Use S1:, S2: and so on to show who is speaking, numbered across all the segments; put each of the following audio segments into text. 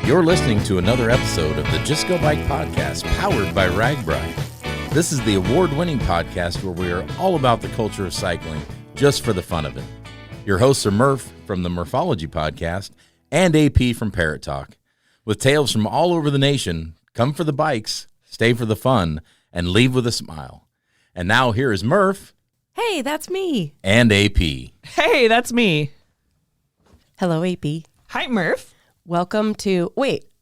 S1: You're listening to another episode of the Just Go Bike podcast, powered by RAGBRAI. This is the award-winning podcast where we are all about the culture of cycling, just for the fun of it. Your hosts are Murph from the Murphology podcast and AP from Parrot Talk. With tales from all over the nation, come for the bikes, stay for the fun, and leave with a smile. And now here is Murph.
S2: Hey, that's me.
S1: And AP.
S3: Hey, that's me.
S2: Hello, AP.
S3: Hi, Murph.
S2: Welcome to,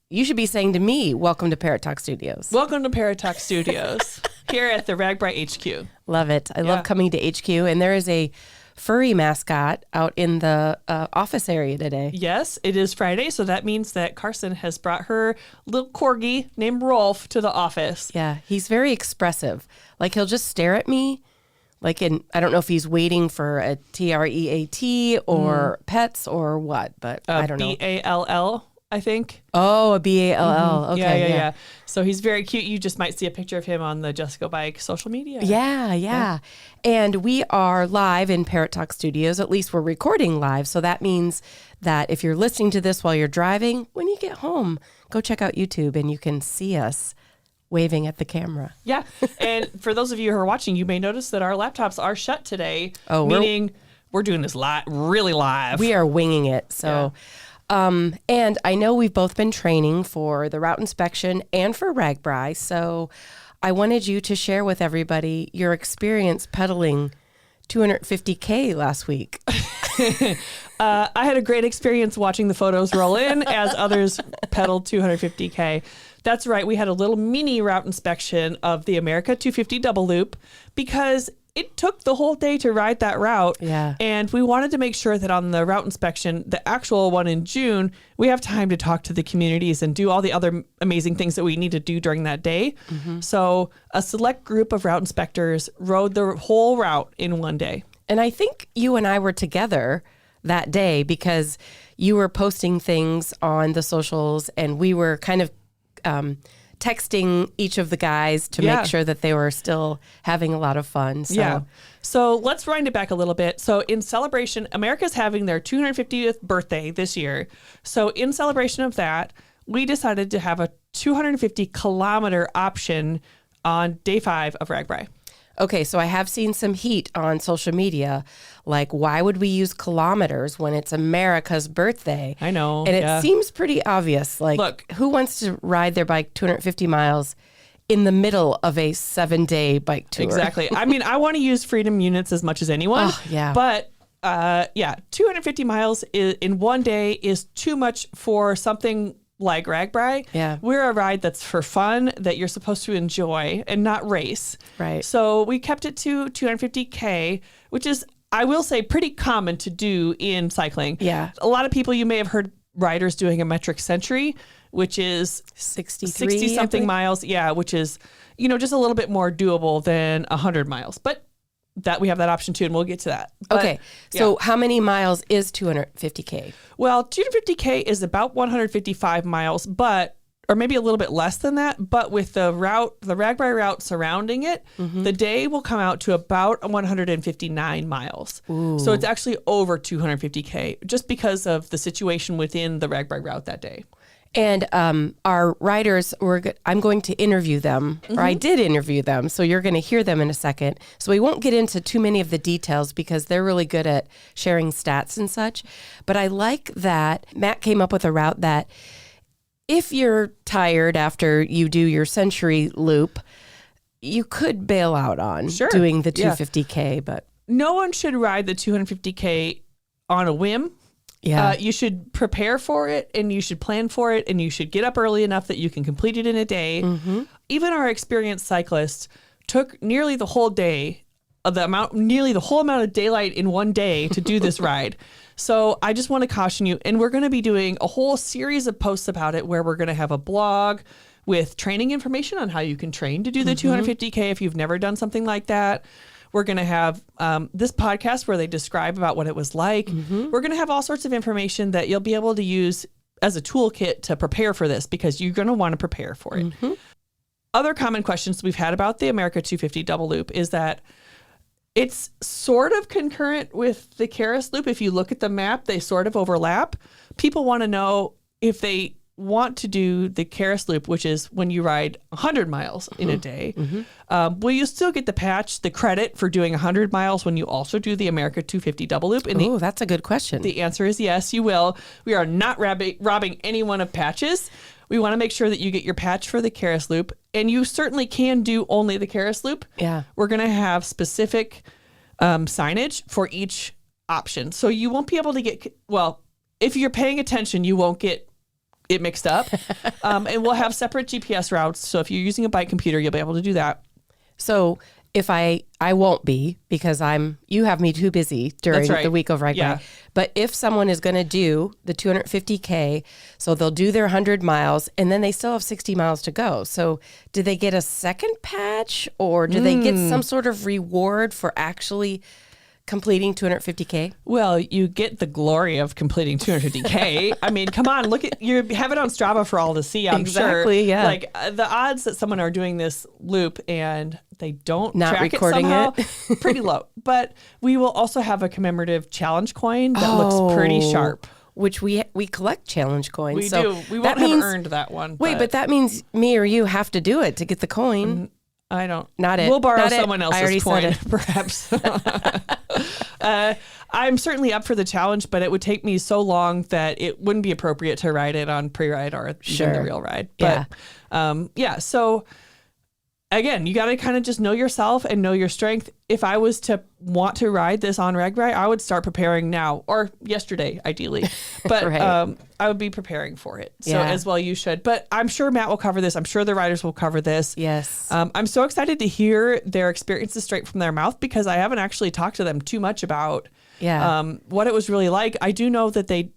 S2: you should be saying to me, welcome to Parrot Talk Studios.
S3: Welcome to Parrot Talk Studios here at the RAGBRAI HQ.
S2: Love it. I love coming to HQ, and there is a furry mascot out in the office area today.
S3: Yes, it is Friday, so that means that Carson has brought her little corgi named Rolf to the office.
S2: Yeah, he's very expressive. Like, he'll just stare at me, I don't know if he's waiting for a TREAT or pets or what, but I don't know.
S3: BALL, I think.
S2: Oh, a BALL.
S3: Mm-hmm.
S2: Okay,
S3: Yeah. So he's very cute. You just might see a picture of him on the Just Go Bike social media.
S2: Yeah. And we are live in Parrot Talk Studios. At least we're recording live. So that means that if you're listening to this while you're driving, when you get home, go check out YouTube and you can see us waving at the camera.
S3: Yeah. And for those of you who are watching, you may notice that our laptops are shut today, meaning we're doing this really live.
S2: We are winging it. So, and I know we've both been training for the route inspection and for RAGBRAI. So I wanted you to share with everybody your experience pedaling 250K last week.
S3: I had a great experience watching the photos roll in as others pedaled 250K. That's right. We had a little mini route inspection of the America 250 double loop because it took the whole day to ride that route.
S2: Yeah.
S3: And we wanted to make sure that on the route inspection, the actual one in June, we have time to talk to the communities and do all the other amazing things that we need to do during that day. Mm-hmm. So a select group of route inspectors rode the whole route in one day.
S2: And I think you and I were together that day because you were posting things on the socials and we were kind of texting each of the guys to make sure that they were still having a lot of fun.
S3: So let's wind it back a little bit. So in celebration, America's having their 250th birthday this year. So in celebration of that, we decided to have a 250 kilometer option on day 5 of RAGBRAI.
S2: Okay, so I have seen some heat on social media, like, why would we use kilometers when it's America's birthday?
S3: I know.
S2: And it seems pretty obvious. Like, look, who wants to ride their bike 250 miles in the middle of a 7-day bike tour?
S3: Exactly. I mean, I want to use freedom units as much as anyone.
S2: Oh, yeah.
S3: But 250 miles in one day is too much for something like RAGBRAI.
S2: Yeah.
S3: We're a ride that's for fun, that you're supposed to enjoy and not race.
S2: Right.
S3: So we kept it to 250K, which is, I will say, pretty common to do in cycling.
S2: Yeah.
S3: A lot of people, you may have heard riders doing a metric century, which is 60 something miles. Yeah. Which is, just a little bit more doable than 100 miles, but that we have that option too, and we'll get to that. But,
S2: okay. So how many miles is 250K?
S3: Well, 250K is about 155 miles, or maybe a little bit less than that. But with the RAGBRAI route surrounding it, the day will come out to about 159 miles. Ooh. So it's actually over 250K just because of the situation within the RAGBRAI route that day.
S2: And our riders, I'm going to interview them, or I did interview them, so you're going to hear them in a second. So we won't get into too many of the details because they're really good at sharing stats and such. But I like that Matt came up with a route that if you're tired after you do your century loop, you could bail out on doing the 250K. But
S3: no one should ride the 250K on a whim.
S2: Yeah.
S3: You should prepare for it and you should plan for it and you should get up early enough that you can complete it in a day. Mm-hmm. Even our experienced cyclists took nearly the whole amount of daylight in one day to do this ride. So I just want to caution you, and we're going to be doing a whole series of posts about it where we're going to have a blog with training information on how you can train to do the 250K if you've never done something like that. We're going to have this podcast where they describe about what it was like. Mm-hmm. We're going to have all sorts of information that you'll be able to use as a toolkit to prepare for this because you're going to want to prepare for it. Mm-hmm. Other common questions we've had about the America 250 double loop is that it's sort of concurrent with the Karis loop. If you look at the map, they sort of overlap. People want to know if they want to do the Karis Loop, which is when you ride 100 miles in a day, will you still get the credit for doing 100 miles when you also do the America 250 double loop? And
S2: that's a good question.
S3: The answer is yes, you will. We are not robbing anyone of patches. We want to make sure that you get your patch for the Karis Loop, and you certainly can do only the Karis Loop.
S2: Yeah.
S3: We're going to have specific signage for each option. So you won't be able to get, if you're paying attention, you won't get it mixed up. And we'll have separate GPS routes. So if you're using a bike computer, you'll be able to do that.
S2: So if I won't be, because you have me too busy during the week of RAGBRAI.
S3: Yeah.
S2: But if someone is going to do the 250K, so they'll do their 100 miles and then they still have 60 miles to go. So do they get a second patch, or do they get some sort of reward for actually completing 250K?
S3: Well, you get the glory of completing 250K. I mean, come on, you have it on Strava for all to see, I'm sure.
S2: Exactly, yeah.
S3: Like the odds that someone are doing this loop and they don't
S2: not
S3: track
S2: recording
S3: it somehow, pretty low. But we will also have a commemorative challenge coin that looks pretty sharp.
S2: Which we collect challenge coins.
S3: We do. We won't have earned that one.
S2: But that means me or you have to do it to get the coin.
S3: I don't.
S2: Not it.
S3: We'll borrow
S2: Not
S3: someone
S2: it.
S3: else's coin, perhaps. I'm certainly up for the challenge, but it would take me so long that it wouldn't be appropriate to ride it on pre-ride or even the real ride. But so again, you got to kind of just know yourself and know your strength. If I was to want to ride this on RAGBRAI, I would start preparing now, or yesterday, ideally. But I would be preparing for it. So as well you should. But I'm sure Matt will cover this. I'm sure the riders will cover this.
S2: Yes.
S3: I'm so excited to hear their experiences straight from their mouth, because I haven't actually talked to them too much about what it was really like. I do know that they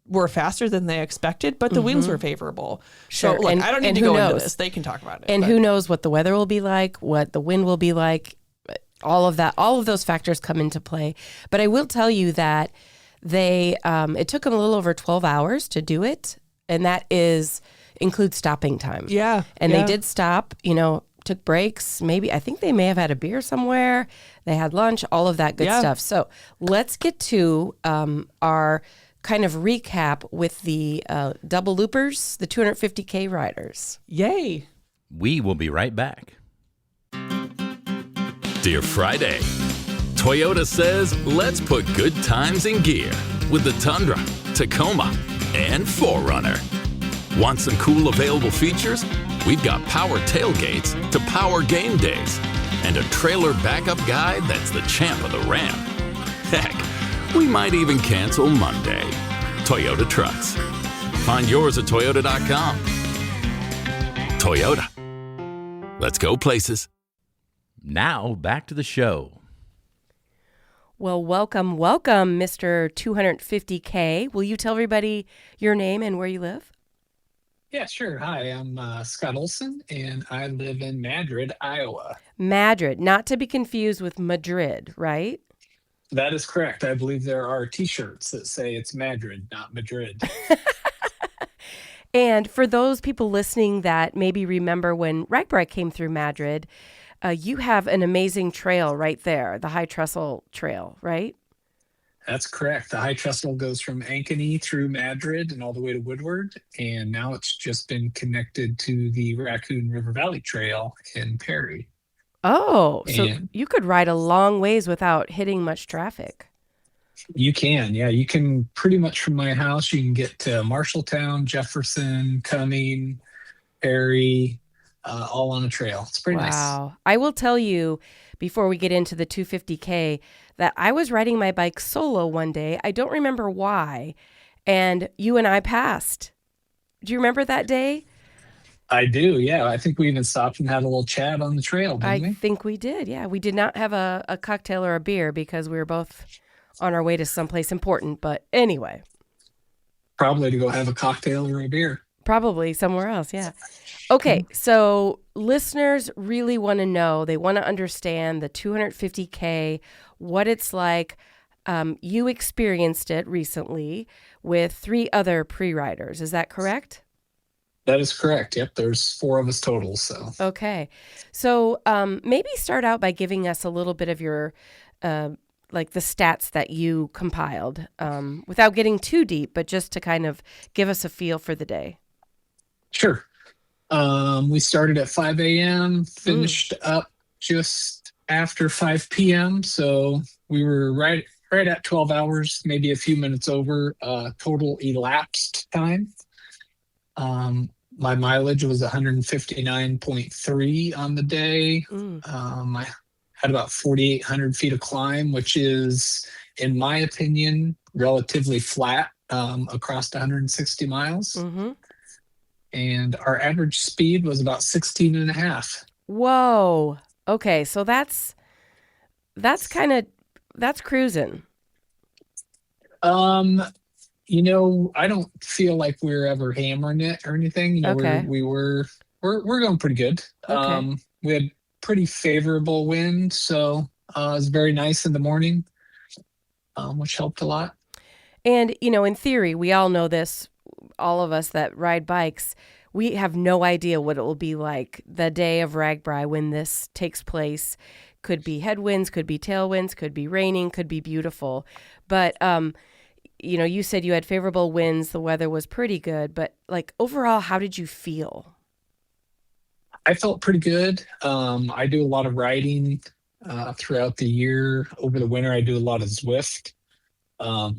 S3: were faster than they expected, but the winds were favorable.
S2: Sure.
S3: So look, I don't need to go into this. They can talk about it.
S2: And who knows what the weather will be like, what the wind will be like. All of those factors come into play. But I will tell you that it took them a little over 12 hours to do it. And that includes stopping time.
S3: Yeah.
S2: And they did stop, took breaks. I think they may have had a beer somewhere. They had lunch, all of that good stuff. So let's get to our kind of recap with the double loopers, the 250K riders.
S3: Yay.
S1: We will be right back.
S4: Dear Friday, Toyota says let's put good times in gear with the Tundra, Tacoma, and 4Runner. Want some cool available features? We've got power tailgates to power game days and a trailer backup guide that's the champ of the ramp. Heck, we might even cancel Monday. Toyota trucks. Find yours at toyota.com. Toyota. Let's go places.
S1: Now, back to the show.
S2: Well, welcome, Mr. 250K. Will you tell everybody your name and where you live?
S5: Yeah, sure. Hi, I'm Scott Olson, and I live in Madrid, Iowa.
S2: Madrid, not to be confused with Madrid, right?
S5: That is correct. I believe there are T-shirts that say it's Madrid, not Madrid.
S2: And for those people listening that maybe remember when RAGBRAI came through Madrid, you have an amazing trail right there, the High Trestle Trail, right?
S5: That's correct. The High Trestle goes from Ankeny through Madrid and all the way to Woodward, and now it's just been connected to the Raccoon River Valley Trail in Perry.
S2: Oh, so you could ride a long ways without hitting much traffic.
S5: You can, yeah. You can pretty much from my house, you can get to Marshalltown, Jefferson, Cumming, Perry, all on a trail. It's pretty nice.
S2: Wow. I will tell you, before we get into the 250K, that I was riding my bike solo one day. I don't remember why. And you and I passed. Do you remember that day?
S5: I do, yeah. I think we even stopped and had a little chat on the trail, didn't we?
S2: I think we did, yeah. We did not have a cocktail or a beer because we were both on our way to someplace important. But anyway.
S5: Probably to go have a cocktail or a beer.
S2: Probably somewhere else, yeah. Okay, so listeners really want to know, they want to understand the 250K, what it's like. You experienced it recently with 3 other pre-riders. Is that correct?
S5: That is correct. Yep, there's 4 of us total. So
S2: okay, so maybe start out by giving us a little bit of your like the stats that you compiled, without getting too deep, but just to kind of give us a feel for the day.
S5: Sure. We started at 5 a.m., finished up just after 5 p.m. So we were right at 12 hours, maybe a few minutes over total elapsed time. My mileage was 159.3 on the day. I had about 4,800 feet of climb, which is, in my opinion, relatively flat across 160 miles.
S2: Mm-hmm.
S5: And our average speed was about 16 and a half.
S2: Whoa. Okay, so that's cruising.
S5: I don't feel like we're ever hammering it or anything.
S2: Okay.
S5: We're going pretty good.
S2: Okay.
S5: We had pretty favorable wind, so it was very nice in the morning, which helped a lot.
S2: And, in theory, we all know this, all of us that ride bikes, we have no idea what it will be like the day of RAGBRAI when this takes place. Could be headwinds, could be tailwinds, could be raining, could be beautiful. But, you said you had favorable winds, the weather was pretty good, but like overall, how did you feel?
S5: I felt pretty good. I do a lot of riding throughout the year. Over the winter, I do a lot of Zwift.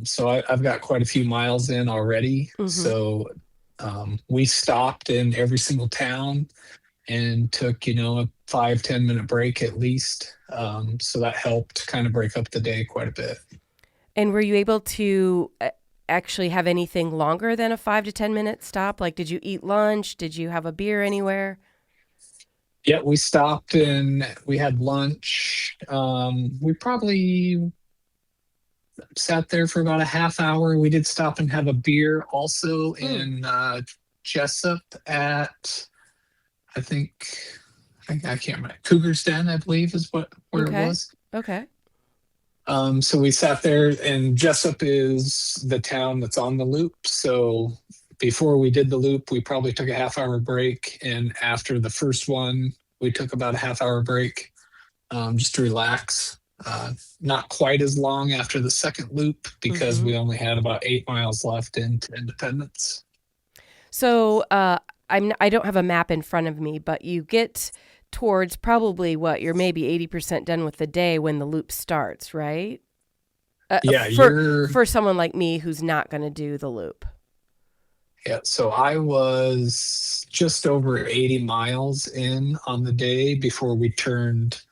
S5: So I've got quite a few miles in already.
S2: Mm-hmm.
S5: So we stopped in every single town and took, a 5-10 minute break at least. So that helped kind of break up the day quite a bit.
S2: And were you able to actually have anything longer than a 5 to 10 minute stop? Like, did you eat lunch? Did you have a beer anywhere?
S5: Yeah, we stopped and we had lunch. We probably sat there for about a half hour. We did stop and have a beer also in Jessup at, I can't remember. Cougar's Den, I believe, is where it was.
S2: Okay.
S5: So we sat there, and Jessup is the town that's on the loop. So before we did the loop, we probably took a half-hour break, and after the first one, we took about a half-hour break just to relax. Not quite as long after the second loop because we only had about 8 miles left into Independence.
S2: So I don't have a map in front of me, but you get towards probably you're maybe 80% done with the day when the loop starts, right?
S5: Yeah,
S2: for someone like me who's not going to do the loop.
S5: Yeah, so I was just over 80 miles in on the day before we turned,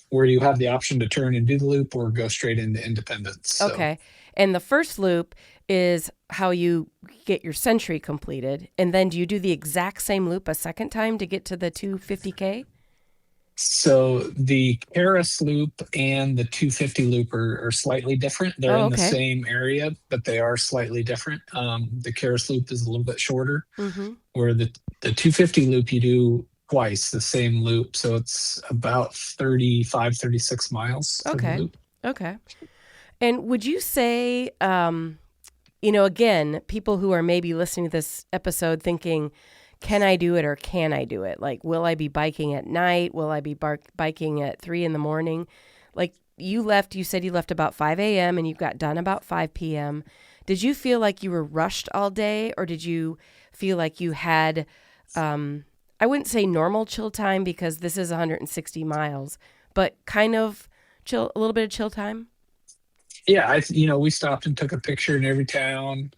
S5: where you have the option to turn and do the loop or go straight into Independence. So.
S2: Okay. And the first loop is how you get your century completed. And then do you do the exact same loop a second time to get to the 250K?
S5: So the Karis loop and the 250 loop are slightly different. They're in the same area, but they are slightly different. The Karis loop is a little bit shorter, where the 250 loop you do twice the same loop. So it's about 35, 36 miles for the loop.
S2: Okay. And would you say, again, people who are maybe listening to this episode thinking, can I do it or can I do it? Like, will I be biking at night? Will I be biking at 3 a.m? Like you said you left about 5 a.m. and you got done about 5 p.m. Did you feel like you were rushed all day, or did you feel like you had, I wouldn't say normal chill time because this is 160 miles, but kind of chill, a little bit of chill time?
S5: Yeah, we stopped and took a picture in every town.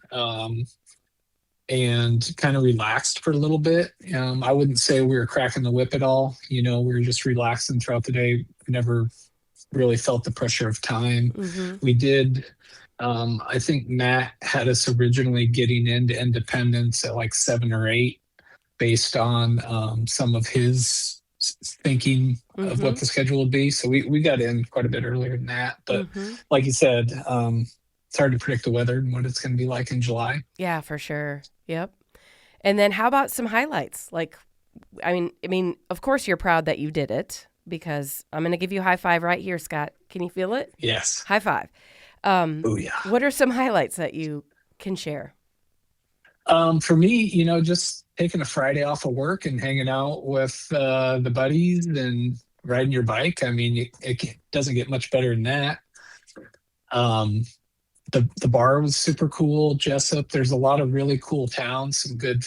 S5: And kind of relaxed for a little bit. I wouldn't say we were cracking the whip at all. We were just relaxing throughout the day. We never really felt the pressure of time. We did, I think Matt had us originally getting into Independence at like 7 or 8 based on some of his thinking of what the schedule would be. So we got in quite a bit earlier than that. But like you said, it's hard to predict the weather and what it's going to be like in July.
S2: Yeah, for sure. Yep. And then how about some highlights? Like, I mean, of course you're proud that you did it because I'm going to give you a high five right here, Scott. Can you feel it?
S5: Yes.
S2: High five.
S5: Oh, yeah.
S2: What are some highlights that you can share?
S5: For me, just taking a Friday off of work and hanging out with the buddies and riding your bike. I mean, it doesn't get much better than that. The bar was super cool. Jessup, there's a lot of really cool towns, some good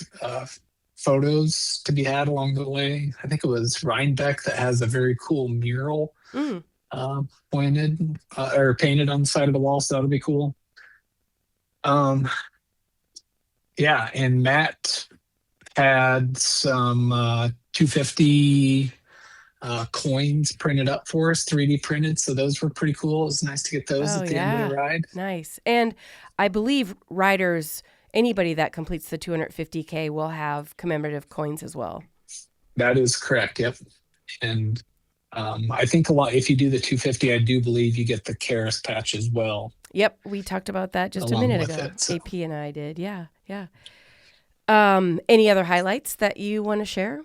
S5: photos to be had along the way. I think it was Rhinebeck that has a very cool mural pointed or painted on the side of the wall, so that'll be cool. Yeah, and Matt had some 250 coins printed up for us, 3D printed. So those were pretty cool. It was nice to get those at the end of the ride.
S2: Nice. And I believe riders, anybody that completes the 250K will have commemorative coins as well.
S5: That is correct. Yep. And I think a lot, if you do the 250, I do believe you get the Karis patch as well.
S2: Yep. We talked about that just a minute ago. AP and I did. Yeah. Yeah. Any other highlights that you want to share?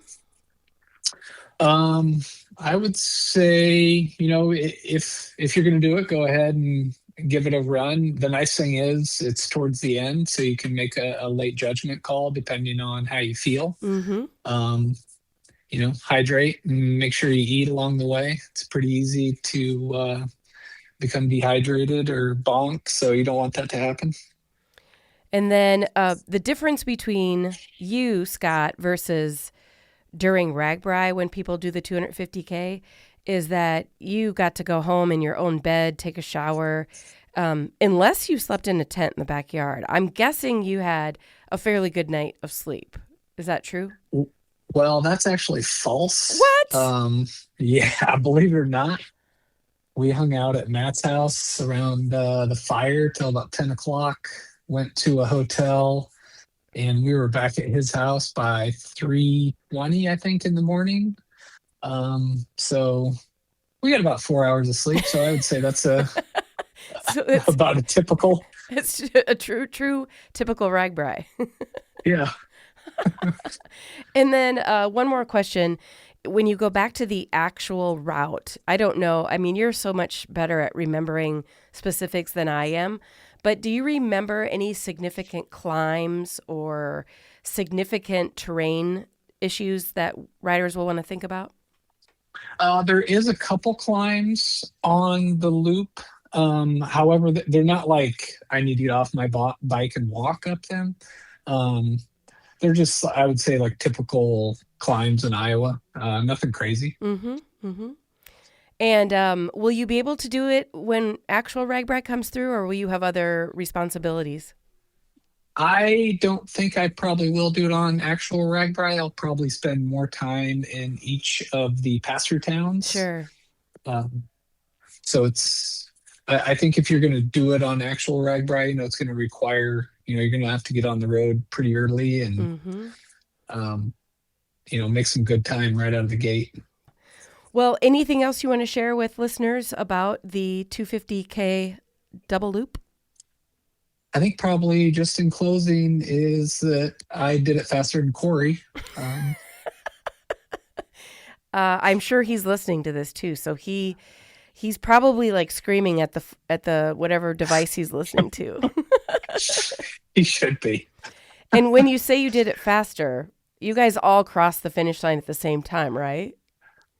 S5: I would say, if you're going to do it, go ahead and give it a run. The nice thing is it's towards the end, so you can make a late judgment call depending on how you feel. Hydrate and make sure you eat along the way. It's pretty easy to become dehydrated or bonk, so you don't want that to happen.
S2: And then the difference between you, Scott, versus during RAGBRAI when people do the 250K is that you got to go home in your own bed, take a shower, unless you slept in a tent in the backyard. I'm guessing you had a fairly good night of sleep. Is that true?
S5: Well, that's actually false.
S2: What?
S5: Yeah, believe it or not. We hung out at Matt's house around the fire till about 10 o'clock, went to a hotel, and we were back at his house by 3:20, I think, in the morning. So we got about 4 hours of sleep. So I would say that's about a typical.
S2: It's a true typical RAGBRAI.
S5: Yeah.
S2: And then one more question. When you go back to the actual route, I don't know. I mean, you're so much better at remembering specifics than I am. But do you remember any significant climbs or significant terrain issues that riders will want to think about?
S5: There is a couple climbs on the loop. However, they're not like I need to get off my bike and walk up them. They're just, I would say, like typical climbs in Iowa. Nothing crazy.
S2: And will you be able to do it when actual RAGBRAI comes through, or will you have other responsibilities?
S5: I don't think I probably will do it on actual RAGBRAI. I'll probably spend more time in each of the pass-through towns.
S2: Sure.
S5: So I think if you're going to do it on actual RAGBRAI, it's going to require, you're going to have to get on the road pretty early and, make some good time right out of the gate.
S2: Well, anything else you want to share with listeners about the 250K double loop?
S5: I think probably just in closing is that I did it faster than Corey.
S2: I'm sure he's listening to this too, so he's probably like screaming at the whatever device he's listening to.
S5: He should be.
S2: And when you say you did it faster, you guys all crossed the finish line at the same time, right?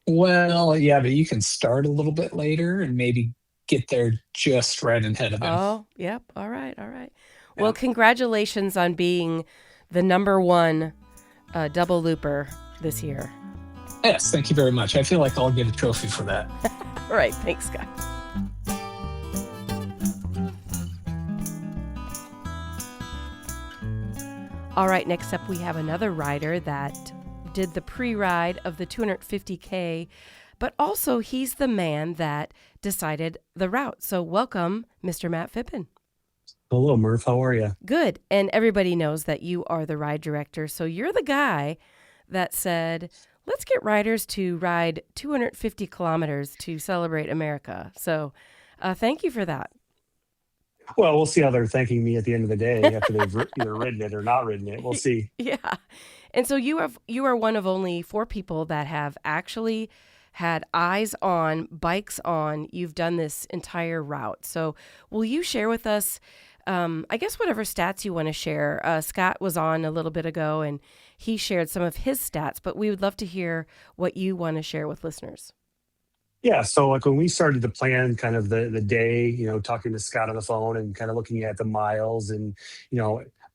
S5: Well, yeah, but you can start a little bit later and maybe get there just right ahead of him.
S2: Oh, yep. All right. Yeah. Well, congratulations on being the number one double looper this year.
S5: Yes, thank you very much. I feel like I'll get a trophy for that.
S2: All right. Thanks, Scott. All right. Next up, we have another rider that did the pre-ride of the 250K, but also he's the man that decided the route. So welcome, Mr. Matt Phippen.
S6: Hello, Murph. How are you?
S2: Good. And everybody knows that you are the ride director. So you're the guy that said, let's get riders to ride 250 kilometers to celebrate America. So thank you for that.
S6: Well, we'll see how they're thanking me at the end of the day after they've either ridden it or not ridden it. We'll see.
S2: Yeah. And so you are one of only 4 people that have actually had eyes on, bikes on. You've done this entire route. So will you share with us, I guess, whatever stats you want to share? Scott was on a little bit ago and he shared some of his stats, but we would love to hear what you want to share with listeners.
S6: Yeah. So like when we started to plan kind of the day, talking to Scott on the phone and kind of looking at the miles and,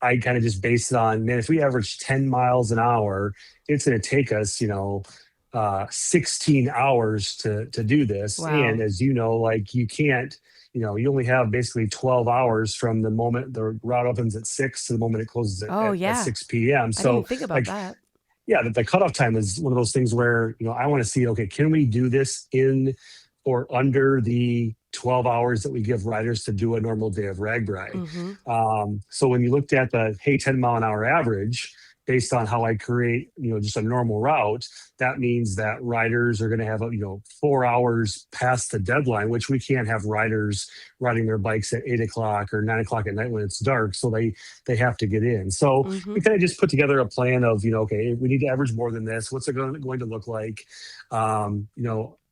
S6: I kind of just based it on, man, if we average 10 miles an hour, it's going to take us, 16 hours to do this.
S2: Wow.
S6: And as you know, like you can't, you only have basically 12 hours from the moment the route opens at 6 to the moment it closes at 6 p.m.
S2: I
S6: So
S2: didn't even think about
S6: like,
S2: that.
S6: yeah, the cutoff time is one of those things where, I want to see, okay, can we do this in or under the 12 hours that we give riders to do a normal day of RAGBRAI? So when you looked at the, hey, 10 mile an hour average, based on how I create, just a normal route, that means that riders are going to have, 4 hours past the deadline, which we can't have riders riding their bikes at 8 o'clock or 9 o'clock at night when it's dark. So they have to get in. So we kind of just put together a plan of, okay, we need to average more than this. What's it going to look like?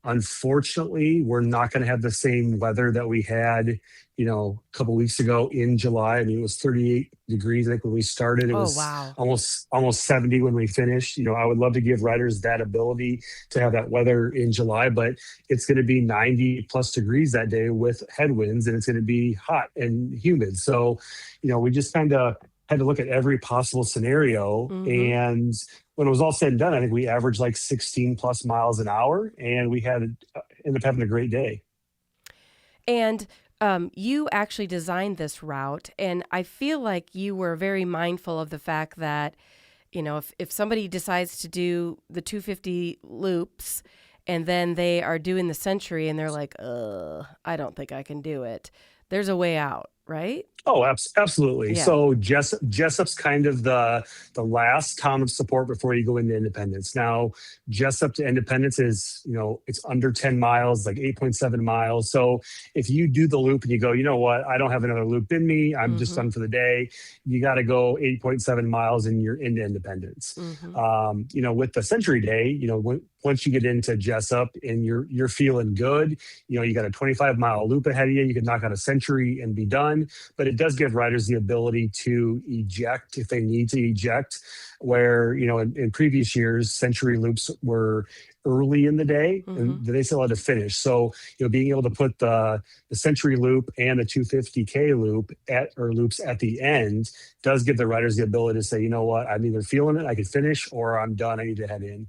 S6: Unfortunately, we're not going to have the same weather that we had, a couple weeks ago in July. I mean, it was 38 degrees, I think, when we started. It was
S2: wow.
S6: almost 70 when we finished. I would love to give riders that ability to have that weather in July, but it's going to be 90 plus degrees that day with headwinds, and it's going to be hot and humid. So, we just kind of had to look at every possible scenario. And when it was all said and done, I think we averaged like 16 plus miles an hour, and we ended up having a great day.
S2: And you actually designed this route, and I feel like you were very mindful of the fact that, if somebody decides to do the 250 loops and then they are doing the Century and they're like, I don't think I can do it, there's a way out, right?
S6: Oh, absolutely.
S2: Yeah.
S6: So Jessup's kind of the last town of support before you go into Independence. Now, Jessup to Independence is, it's under 10 miles, like 8.7 miles. So if you do the loop and you go, you know what, I don't have another loop in me, I'm just done for the day, you got to go 8.7 miles and you're into Independence. With the Century Day, once you get into Jessup and you're feeling good, you got a 25-mile loop ahead of you, you can knock out a Century and be done. But it does give riders the ability to eject if they need to eject, where, in previous years, Century loops were early in the day and they still had to finish. So, being able to put the Century loop and the 250K loop loops at the end does give the riders the ability to say, you know what, I'm either feeling it, I can finish, or I'm done, I need to head in.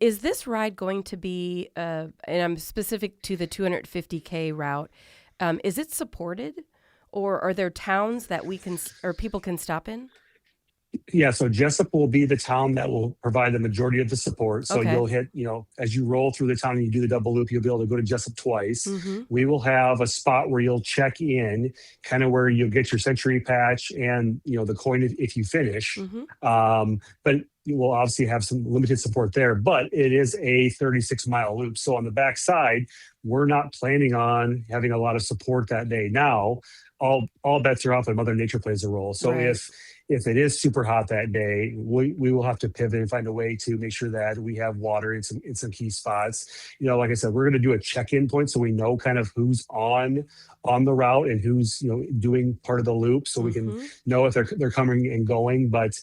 S2: Is this ride going to be, and I'm specific to the 250K route, is it supported, or are there towns that people can stop in?
S6: Yeah, so Jessup will be the town that will provide the majority of the support. So you'll hit, as you roll through the town and you do the double loop, you'll be able to go to Jessup twice. We will have a spot where you'll check in, kind of where you'll get your Century patch and, the coin if you finish. But you will obviously have some limited support there, but it is a 36-mile loop. So on the backside, we're not planning on having a lot of support that day. Now, all bets are off and Mother Nature plays a role. So if it is super hot that day, we will have to pivot and find a way to make sure that we have water in some key spots. Like I said, we're going to do a check-in point so we know kind of who's on the route and who's doing part of the loop, so we can know if they're coming and going. But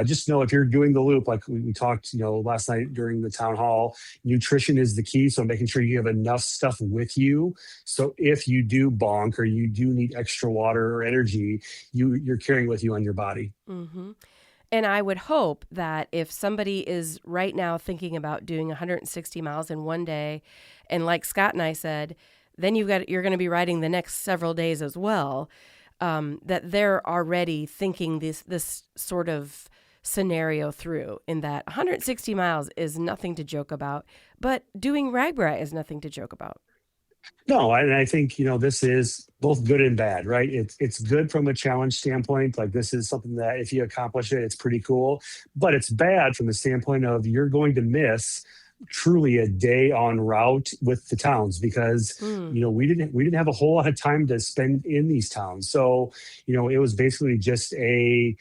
S6: just know if you're doing the loop, like we talked last night during the town hall, nutrition is the key. So making sure you have enough stuff with you, so if you do bonk or you do need extra water or energy, you're carrying with you on your body.
S2: And I would hope that if somebody is right now thinking about doing 160 miles in one day, and like Scott and I said, then you're going to be riding the next several days as well, that they're already thinking this sort of scenario through, in that 160 miles is nothing to joke about, but doing RAGBRAI is nothing to joke about.
S6: No, and I think, this is both good and bad, right? It's good from a challenge standpoint. Like, this is something that if you accomplish it, it's pretty cool. But it's bad from the standpoint of you're going to miss truly a day on route with the towns, because we didn't have a whole lot of time to spend in these towns. So it was basically just a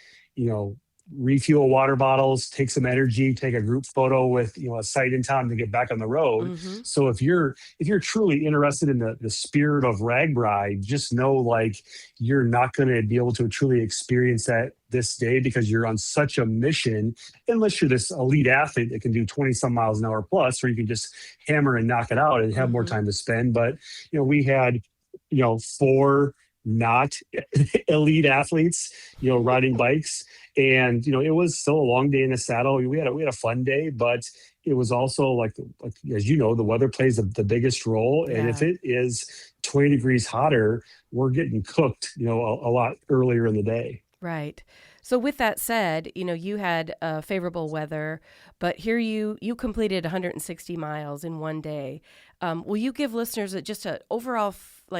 S6: refuel water bottles, take some energy, take a group photo with a site in town to get back on the road. So if you're truly interested in the spirit of RAGBRAI, just know, like, you're not going to be able to truly experience that this day, because you're on such a mission, unless you're this elite athlete that can do 20 some miles an hour plus, where you can just hammer and knock it out and have more time to spend. But we had 4 not elite athletes, riding bikes. And, it was still a long day in the saddle. We had a fun day, but it was also like as you know, the weather plays the biggest role. And if it is 20 degrees hotter, we're getting cooked, a lot earlier in the day.
S2: Right. So with that said, you had favorable weather, but here you completed 160 miles in one day. Will you give listeners just an overall,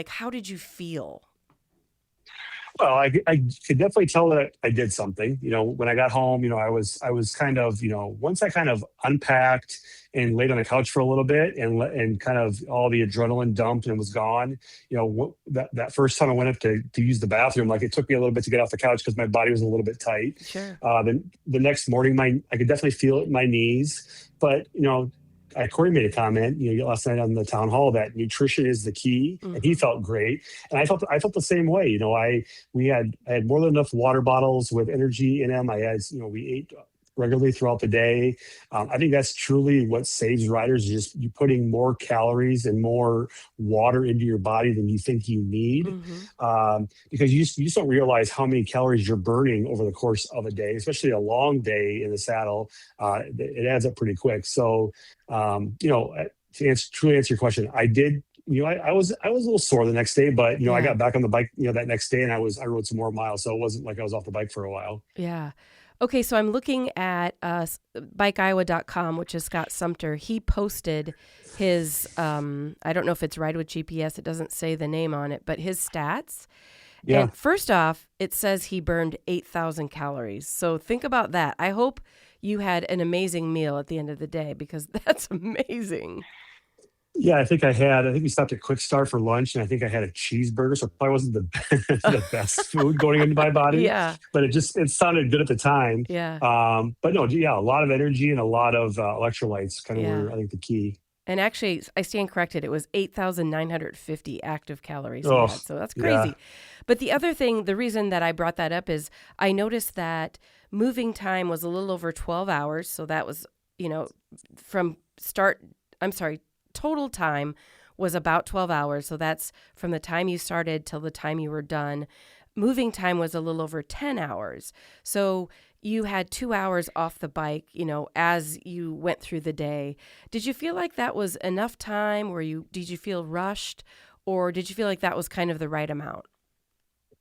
S2: how did you feel?
S6: Well, I could definitely tell that I did something. When I got home, I was kind of, once I kind of unpacked and laid on the couch for a little bit and kind of all the adrenaline dumped and was gone. That first time I went up to use the bathroom, it took me a little bit to get off the couch because my body was a little bit tight.
S2: Sure.
S6: Then the next morning, I could definitely feel it in my knees, but Corey made a comment, last night on the town hall that nutrition is the key, and he felt great, and I felt the same way. I had more than enough water bottles with energy in them. We ate regularly throughout the day. I think that's truly what saves riders, is just you putting more calories and more water into your body than you think you need, because you just don't realize how many calories you're burning over the course of a day, especially a long day in the saddle. It adds up pretty quick. So, to truly answer your question, I did. I was a little sore the next day, but I got back on the bike, that next day, and I rode some more miles. So it wasn't like I was off the bike for a while.
S2: Yeah. Okay, so I'm looking at bikeiowa.com, which is Scott Sumpter. He posted his, I don't know if it's Ride with GPS. It doesn't say the name on it, but his stats. Yeah. And first off, it says he burned 8,000 calories. So think about that. I hope you had an amazing meal at the end of the day, because that's amazing.
S6: Yeah, I think we stopped at Quick Start for lunch, and I think I had a cheeseburger, so it probably wasn't the best food going into my body.
S2: Yeah.
S6: But it sounded good at the time.
S2: Yeah.
S6: But no, a lot of energy and a lot of electrolytes kind of were, I think, the key.
S2: And actually, I stand corrected. It was 8,950 active calories. So that's crazy. Yeah. But the other thing, the reason that I brought that up is I noticed that moving time was a little over 12 hours. So that was, total time was about 12 hours. So that's from the time you started till the time you were done. Moving time was a little over 10 hours. So you had 2 hours off the bike, as you went through the day. Did you feel like that was enough time? Did you feel rushed, or did you feel like that was kind of the right amount?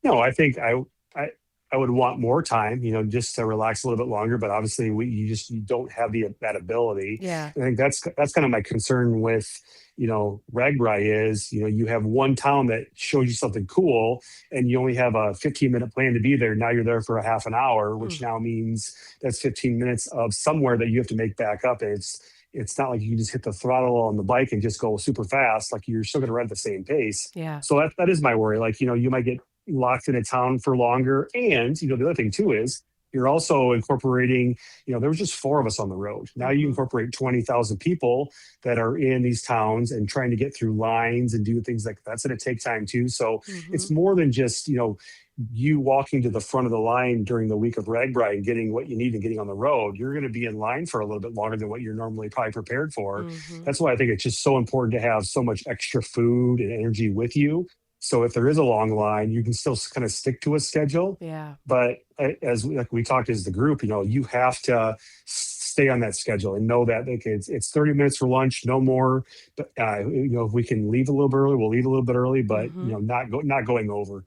S6: No, I think I would want more time, just to relax a little bit longer. But obviously, you don't have that ability.
S2: Yeah,
S6: I think that's kind of my concern with RAGBRAI is you have one town that shows you something cool, and you only have a 15-minute plan to be there. Now you're there for a half an hour, which now means that's 15 minutes of somewhere that you have to make back up. And it's not like you can just hit the throttle on the bike and just go super fast. Like, you're still going to run at the same pace.
S2: Yeah.
S6: So that is my worry. Like, you might get locked in a town for longer. And, the other thing too is you're also incorporating, there was just 4 of us on the road. Now you incorporate 20,000 people that are in these towns and trying to get through lines and do things like that's going to take time too. So it's more than just, you walking to the front of the line during the week of RAGBRAI and getting what you need and getting on the road. You're going to be in line for a little bit longer than what you're normally probably prepared for. That's why I think it's just so important to have so much extra food and energy with you. So if there is a long line, you can still kind of stick to a schedule.
S2: Yeah.
S6: But as we talked as the group, you have to stay on that schedule and know that it's 30 minutes for lunch, no more. But if we can leave a little bit early, we'll leave a little bit early, but not going over.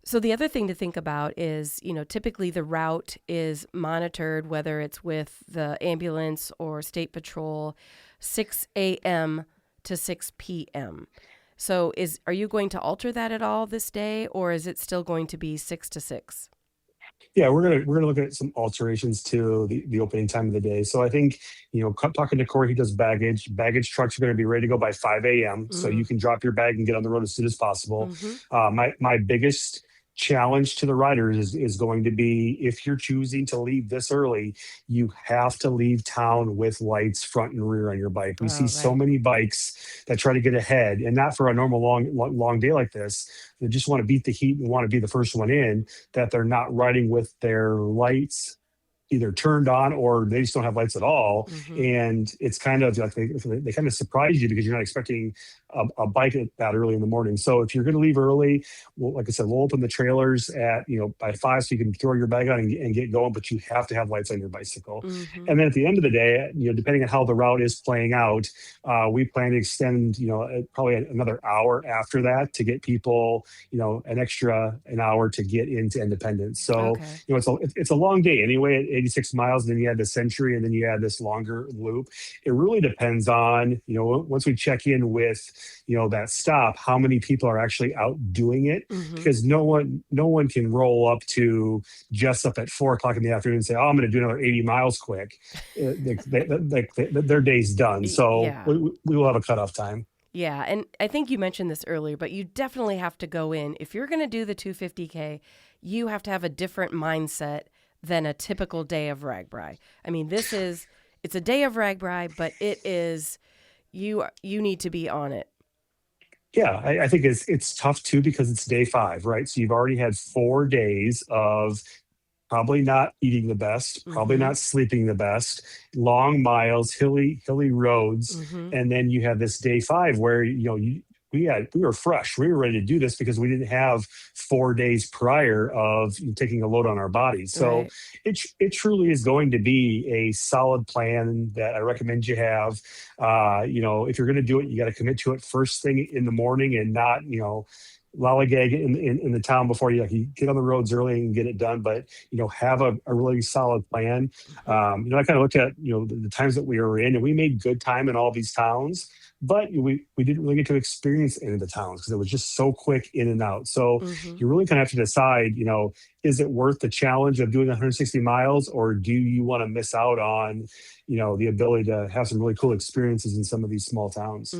S2: So the other thing to think about is, typically the route is monitored, whether it's with the ambulance or state patrol, 6 a.m. to 6 p.m. So are you going to alter that at all this day, or is it still going to be 6 to 6?
S6: Yeah, we're gonna look at some alterations to the opening time of the day. So I think, talking to Corey, he does baggage. Baggage trucks are going to be ready to go by 5 a.m. So you can drop your bag and get on the road as soon as possible. My biggest challenge to the riders is going to be, if you're choosing to leave this early, you have to leave town with lights front and rear on your bike. We see so many bikes that try to get ahead, and not for a normal long day like this. They just want to beat the heat and want to be the first one in, that they're not riding with their lights either turned on or they just don't have lights at all. And it's kind of like they kind of surprise you because you're not expecting a bike that early in the morning. So if you're going to leave early, well, like I said, we'll open the trailers at, by 5 so you can throw your bag on and get going, but you have to have lights on your bicycle. And then at the end of the day, depending on how the route is playing out, we plan to extend, probably another hour after that to get people, an hour to get into Independence. So, it's a long day anyway at 86 miles, and then you add the Century, and then you add this longer loop. It really depends on, once we check in with, that stop, how many people are actually out doing it, because no one can roll up to Jessup at 4:00 in the afternoon and say, oh, I'm going to do another 80 miles quick. Their day's done. So we will have a cutoff time.
S2: Yeah, and I think you mentioned this earlier, but you definitely have to go in. If you're going to do the 250K, you have to have a different mindset than a typical day of RAGBRAI. I mean, it's a day of RAGBRAI, but it is, you need to be on it.
S6: Yeah, I think it's tough too because it's day 5, right? So you've already had 4 days of probably not eating the best, probably not sleeping the best, long miles, hilly roads, and then you have this day 5 where we were fresh. We were ready to do this because we didn't have 4 days prior of taking a load on our bodies. So it truly is going to be a solid plan that I recommend you have. If you're going to do it, you got to commit to it first thing in the morning and not, lollygag in the town before you get on the roads early and get it done, but have a really solid plan. I kind of looked at the times that we were in, and we made good time in all these towns, but we didn't really get to experience any of the towns because it was just so quick in and out. So you really kind of have to decide, is it worth the challenge of doing 160 miles, or do you want to miss out on the ability to have some really cool experiences in some of these small towns?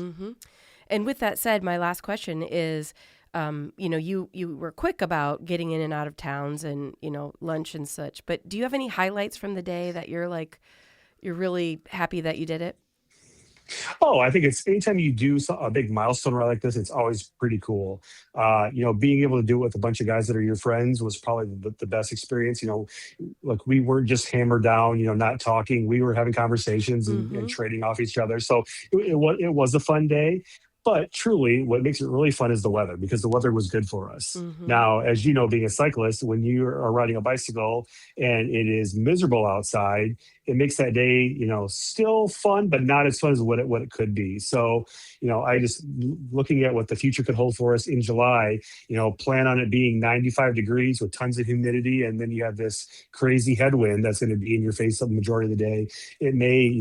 S2: And with that said, my last question is, you were quick about getting in and out of towns and, lunch and such, but do you have any highlights from the day that you're really happy that you did it?
S6: Oh, I think it's anytime you do a big milestone ride like this, it's always pretty cool. Being able to do it with a bunch of guys that are your friends was probably the best experience. Like we weren't just hammered down, not talking. We were having conversations and trading off each other. So it was a fun day. But truly, what makes it really fun is the weather, because the weather was good for us. Now, as you know, being a cyclist, when you are riding a bicycle and it is miserable outside, it makes that day, still fun, but not as fun as what it could be. So, I just looking at what the future could hold for us in July, plan on it being 95 degrees with tons of humidity, and then you have this crazy headwind that's going to be in your face the majority of the day. It may,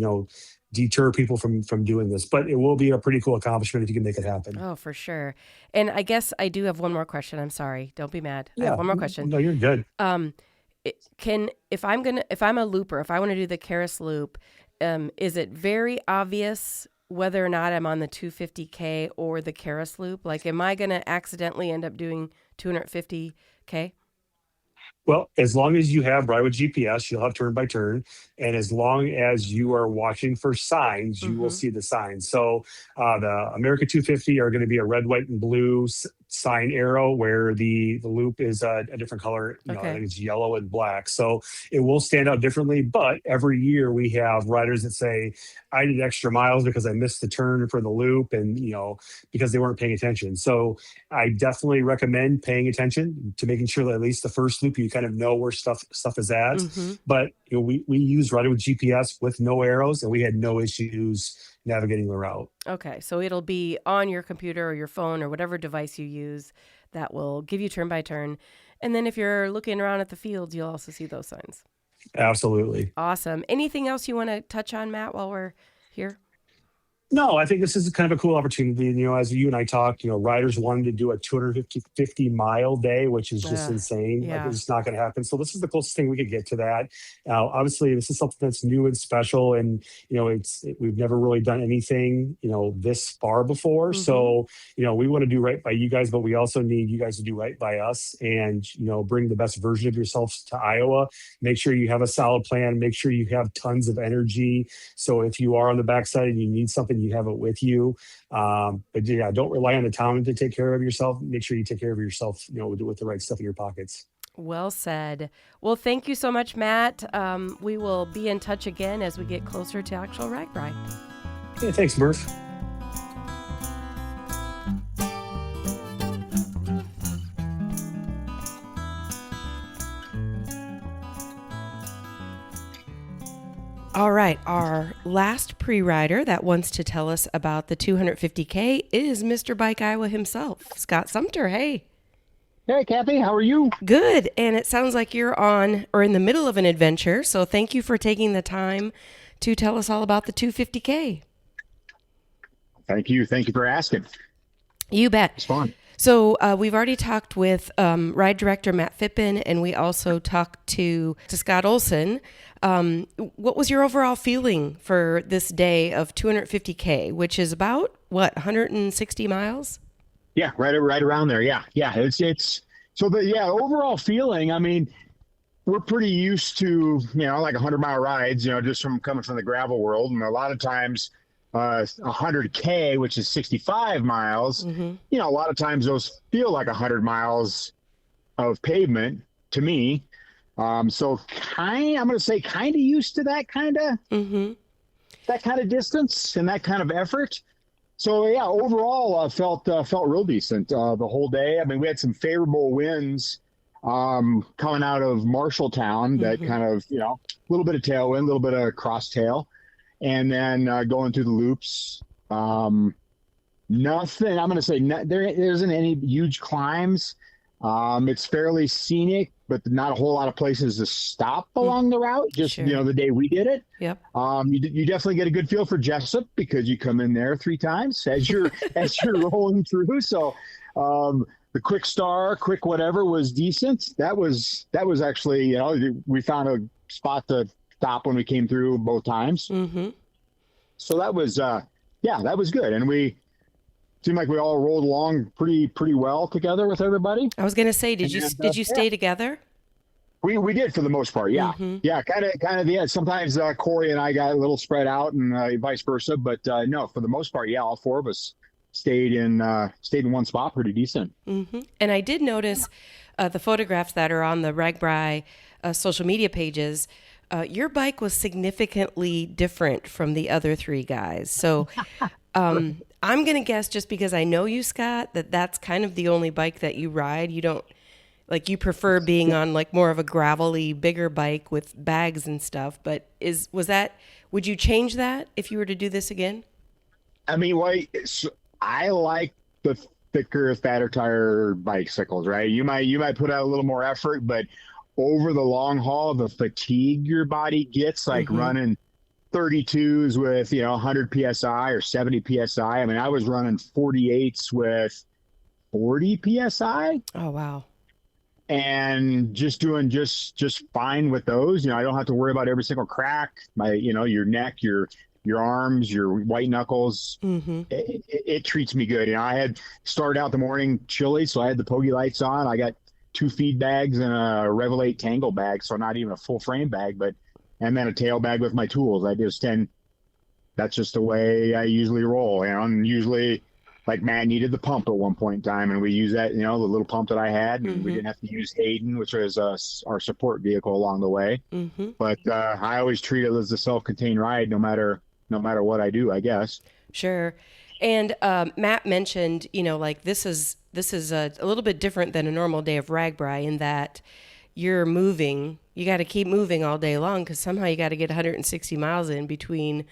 S6: deter people from doing this, but it will be a pretty cool accomplishment if you can make it happen.
S2: Oh, for sure. And I guess I do have one more question. I'm sorry. Don't be mad. I have one more question.
S6: No, you're good.
S2: If I'm a looper, if I want to do the Karis loop, is it very obvious whether or not I'm on the 250K or the Karis loop? Like, am I going to accidentally end up doing 250K?
S6: Well, as long as you have Ride with GPS, you'll have turn by turn. And as long as you are watching for signs, you will see the signs. So the America 250 are going to be a red, white, and blue sign arrow, where the loop is a different color. I think it's yellow and black. So it will stand out differently. But every year we have riders that say, I did extra miles because I missed the turn for the loop, and because they weren't paying attention. So I definitely recommend paying attention to making sure that at least the first loop you kind of know where stuff is at. But we use Ride with GPS with no arrows, and we had no issues navigating the route.
S2: Okay, so it'll be on your computer or your phone or whatever device you use that will give you turn by turn. And then if you're looking around at the fields, you'll also see those signs.
S6: Absolutely.
S2: Awesome. Anything else you want to touch on, Matt, while we're here?
S6: No, I think this is kind of a cool opportunity. As you and I talked, riders wanted to do a 250 mile day, which is just insane.
S2: Yeah.
S6: Like, it's just not going to happen. So this is the closest thing we could get to that. Now, obviously, this is something that's new and special, and we've never really done anything this far before. So we want to do right by you guys, but we also need you guys to do right by us, and bring the best version of yourselves to Iowa. Make sure you have a solid plan. Make sure you have tons of energy. So if you are on the backside and you need something, you have it with you. But don't rely on the town to take care of yourself. Make sure you take care of yourself, with the right stuff in your pockets.
S2: Well said. Well, thank you so much, Matt. We will be in touch again as we get closer to actual RAGBRAI.
S6: Yeah, thanks, Murph.
S2: All right, our last pre-rider that wants to tell us about the 250K is Mr. Bike Iowa himself, Scott Sumpter. Hey.
S7: Hey, Kathy, how are you?
S2: Good, and it sounds like you're on or in the middle of an adventure, so thank you for taking the time to tell us all about the 250K.
S7: Thank you. Thank you for asking.
S2: You bet.
S7: It's fun.
S2: So we've already talked with ride director Matt Phippen, and we also talked to Scott Olson. What was your overall feeling for this day of 250K, which is about, 160 miles?
S7: Yeah, right around there. Yeah. It's so the overall feeling. I mean, we're pretty used to like 100-mile rides, just from coming from the gravel world, and a lot of times 100K, which is 65 miles. A lot of times those feel like 100 miles of pavement to me. So I'm going to say kind of used to that kind of distance and that kind of effort. So yeah, overall felt real decent the whole day. I mean, we had some favorable winds coming out of Marshalltown that kind of a little bit of tailwind, a little bit of cross tail, and then going through the loops. Nothing. I'm going to say there isn't any huge climbs. It's fairly scenic, but not a whole lot of places to stop along the route. Just the day we did it.
S2: Yep.
S7: You definitely get a good feel for Jessup because you come in there 3 times as you're rolling through. So the quick whatever was decent. That was actually we found a spot to stop when we came through both times. So that was that was good, and we seemed like we all rolled along pretty well together with everybody.
S2: I was going to say, did you stay together?
S7: We did for the most part, yeah. Yeah, kind of. Yeah, sometimes Corey and I got a little spread out, and vice versa. But no, for the most part, yeah, all 4 of us stayed in one spot, pretty decent.
S2: And I did notice the photographs that are on the RAGBRAI social media pages. Your bike was significantly different from the other 3 guys. So I'm going to guess, just because I know you, Scott, that's kind of the only bike that you ride. You don't, you prefer being on more of a gravelly, bigger bike with bags and stuff. But would you change that if you were to do this again?
S7: I mean, I like the thicker, fatter tire bicycles, right? You might put out a little more effort, but over the long haul, the fatigue your body gets, running 32s with 100 psi or 70 psi. I mean, I was running 48s with 40 psi.
S2: Oh wow!
S7: And just doing just fine with those. I don't have to worry about every single crack. Your neck, your arms, your white knuckles. It treats me good. I had started out the morning chilly, so I had the Pogi lights on. I got 2 feed bags and a Revelate Tangle bag, so not even a full frame bag, and then a tail bag with my tools. That's just the way I usually roll. And usually, Matt needed the pump at one point in time, and we used that, the little pump that I had, and we didn't have to use Hayden, which was our support vehicle along the way. But I always treat it as a self-contained ride, no matter what I do, I guess.
S2: Sure. And Matt mentioned, this is a little bit different than a normal day of RAGBRAI in that you're moving. You got to keep moving all day long because somehow you got to get 160 miles in between,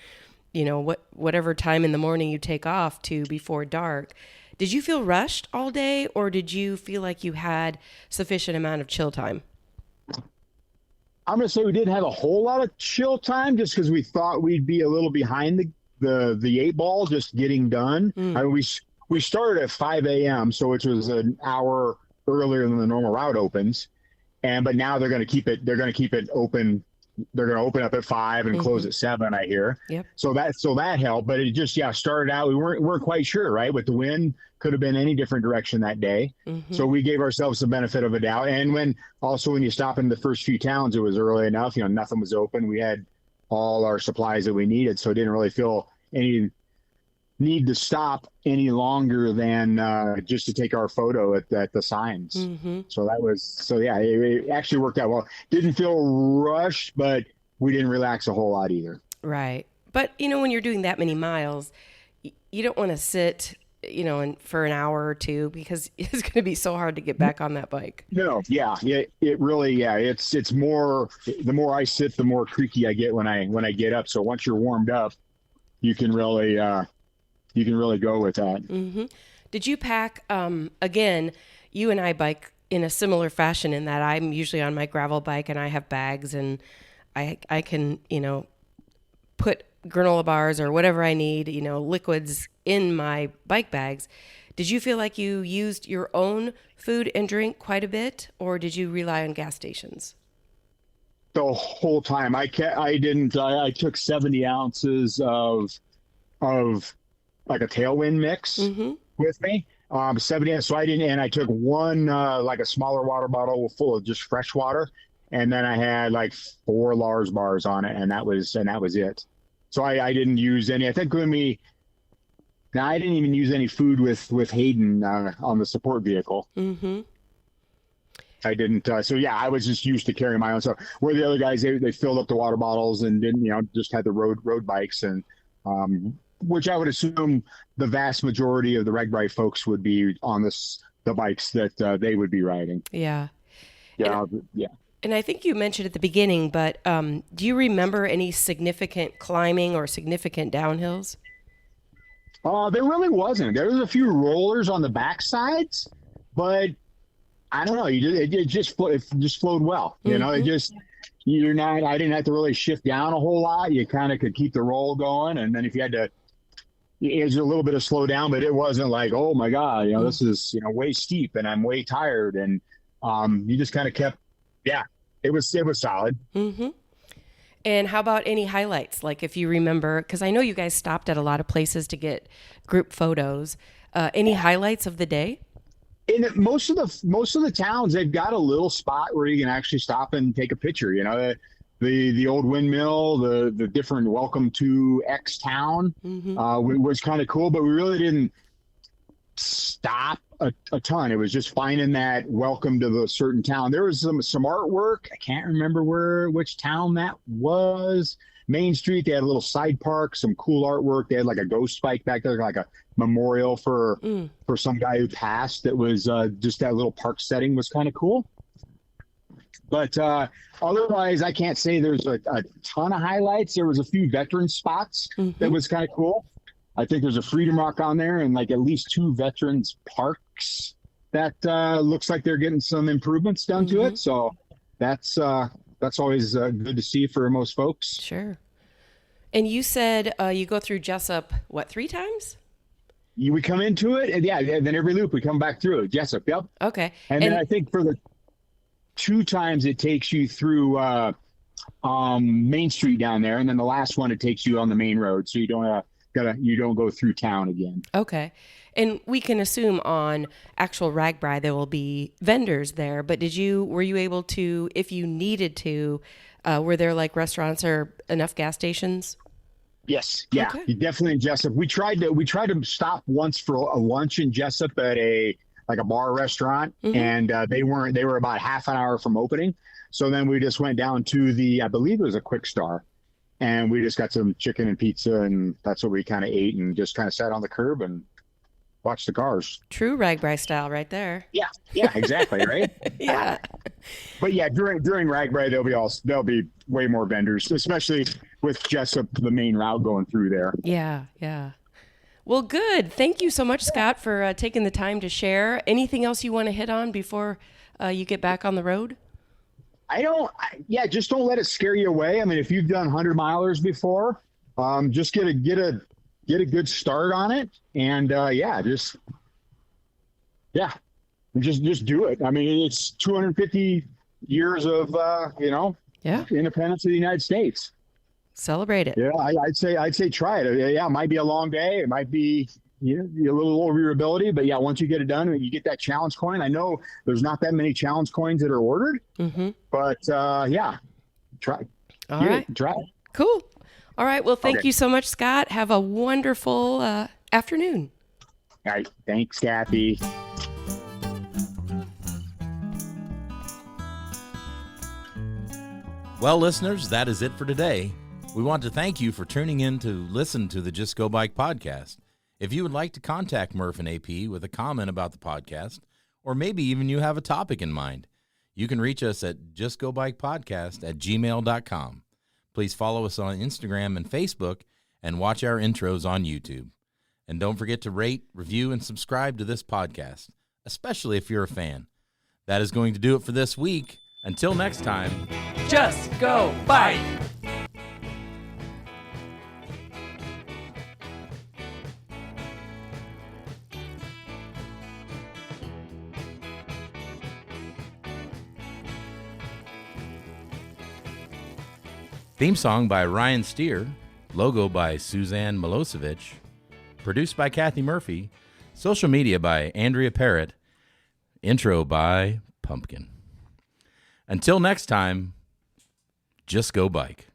S2: whatever time in the morning you take off to before dark. Did you feel rushed all day, or did you feel like you had sufficient amount of chill time?
S7: I'm going to say we didn't have a whole lot of chill time just because we thought we'd be a little behind the 8 ball just getting done. I mean, we started at 5 a.m., so which was an hour earlier than the normal route opens. But now they're going to keep it open. They're going to open up at 5 and close at 7, I hear.
S2: Yep.
S7: So that helped, but it just started out. We weren't quite sure, right? With the wind, could have been any different direction that day. So we gave ourselves the benefit of a doubt. And when you stop in the first few towns, it was early enough. Nothing was open. We had all our supplies that we needed, so it didn't really feel need to stop any longer than just to take our photo at the signs. So it actually worked out well. Didn't feel rushed, but we didn't relax a whole lot either.
S2: Right. But, when you're doing that many miles, you don't want to sit, for an hour or two, because it's going to be so hard to get back on that bike.
S7: No. Yeah. It really, it's more, the more I sit, the more creaky I get when I get up. So once you're warmed up, you can really go with that.
S2: Did you pack, again, you and I bike in a similar fashion in that I'm usually on my gravel bike and I have bags, and I can, put granola bars or whatever I need, liquids in my bike bags. Did you feel like you used your own food and drink quite a bit, or did you rely on gas stations?
S7: The whole time. I took 70 ounces of like a tailwind mix with me. 70. So I didn't, and I took one, like a smaller water bottle full of just fresh water. And then I had like 4 Lars bars on it, and that was it. So I didn't use any. I think I didn't even use any food with Hayden on the support vehicle. I didn't. So yeah, I was just used to carrying my own stuff. Where the other guys, they filled up the water bottles and didn't, just had the road bikes, and which I would assume the vast majority of the RAGBRAI folks would be on the bikes that they would be riding.
S2: Yeah.
S7: Yeah.
S2: And I think you mentioned at the beginning, but do you remember any significant climbing or significant downhills?
S7: There really wasn't. There was a few rollers on the back sides, but I don't know. It just flowed well. I didn't have to really shift down a whole lot. You kind of could keep the roll going, and then if you had to, it was a little bit of slow down, but it wasn't like, oh my God, this is way steep and I'm way tired, and you just kind of kept. Yeah, it was solid.
S2: And how about any highlights? Like if you remember, because I know you guys stopped at a lot of places to get group photos. Any highlights of the day?
S7: In most of the towns, they've got a little spot where you can actually stop and take a picture. The old windmill, the different welcome to X town was kind of cool, but we really didn't stop a ton. It was just finding that welcome to the certain town. There was some artwork. I can't remember which town that was. Main Street, they had a little side park, some cool artwork. They had like a ghost bike back there, like a memorial for some guy who passed. That was just that little park setting was kind of cool. But otherwise, I can't say there's a ton of highlights. There was a few veteran spots that was kind of cool. I think there's a Freedom Rock on there, and like at least 2 veterans parks that looks like they're getting some improvements done to it. So that's always good to see for most folks.
S2: Sure. And you said you go through Jessup, 3 times?
S7: We come into it, and then every loop we come back through it. Jessup, yep.
S2: Okay.
S7: And then I think for the 2 times it takes you through Main Street down there, and then the last one it takes you on the main road, so you don't go through town again.
S2: Okay. And we can assume on actual RAGBRAI there will be vendors there, but were you able to, if you needed to, were there like restaurants or enough gas stations?
S7: Yes. Yeah. Okay. Definitely in Jessup. We tried to stop once for a lunch in Jessup at a bar restaurant, and they were about half an hour from opening. So then we just went down to I believe it was a Quick Star. And we just got some chicken and pizza, and that's what we kind of ate, and just kind of sat on the curb and watched the cars.
S2: True RAGBRAI style right there.
S7: Yeah, exactly, right?
S2: Yeah.
S7: But yeah, during RAGBRAI, there'll be way more vendors, especially with Jessup, the main route going through there.
S2: Yeah. Well, good. Thank you so much, Scott, for taking the time to share. Anything else you want to hit on before you get back on the road? Just don't let it scare you away. I mean, if you've done 100-milers before, just get a good start on it, and just do it. I mean, it's 250 years of independence of the United States. Celebrate it.
S7: Yeah, I'd say try it. Yeah, it might be a long day. It might be a little over your ability, but yeah, once you get it done and you get that challenge coin, I know there's not that many challenge coins that are ordered, but try. All right. Try it.
S2: Cool. All right. Well, thank you so much, Scott. Have a wonderful afternoon.
S7: All right. Thanks, Kathy.
S1: Well, listeners, that is it for today. We want to thank you for tuning in to listen to the Just Go Bike podcast. If you would like to contact Murph and AP with a comment about the podcast, or maybe even you have a topic in mind, you can reach us at justgobikepodcast@gmail.com. Please follow us on Instagram and Facebook and watch our intros on YouTube. And don't forget to rate, review, and subscribe to this podcast, especially if you're a fan. That is going to do it for this week. Until next time,
S3: Just go bike.
S1: theme song by Ryan Steer, logo by Suzanne Milosevic, produced by Kathy Murphy, social media by Andrea Parrott, intro by Pumpkin. Until next time, just go bike.